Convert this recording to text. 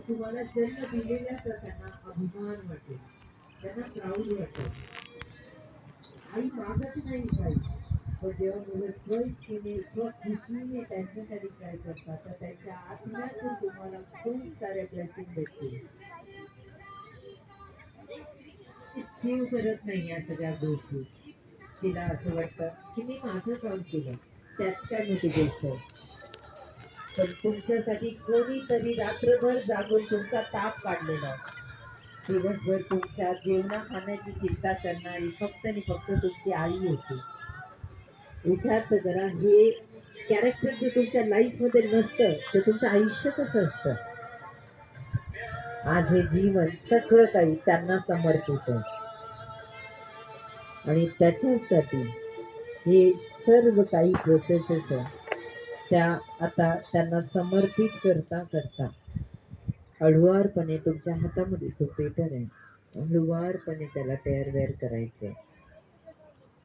तुम्हाला जन्म दिलेल्याचा त्यांना अभिमान वाटेल, त्यांना प्राऊड वाटेल. आई मागत नाही काही, पण जेव्हा मुलं स्वइच्छेने स्वखुशीने त्यांच्यासाठी काय करतात तर त्यांच्या आत्म्यातून तुम्हाला खूप सारे ब्लेसिंग भेटतील. सेव करत नाही या सगळ्या गोष्टी. तिला असं वाटतं की मी माझं काम केलं, त्यात काय मोठी गोष्ट आहे. पण तुमच्यासाठी कोणीतरी रात्रभर जागून तुमचा ताप काढलेला आहे. दिवसभर तुमच्या जेवणा खाण्याची चिंता करणारी फक्त आणि फक्त तुमची आई होती. विचार तर करा, हे कॅरेक्टर जे तुमच्या लाईफ मध्ये नसतं ते तुमचं आयुष्य कसं असतं. आज हे जीवन सगळं काही त्यांना समर्पित आहे आणि त्याच्यासाठी हे सर्व काही प्रोसेसेस आहे त्या आता त्यांना समर्पित करता करता हळुवारपणे तुमच्या हातामध्ये जो पेपर आहे हळुवारपणे त्याला टेअर वेअर करायचंय.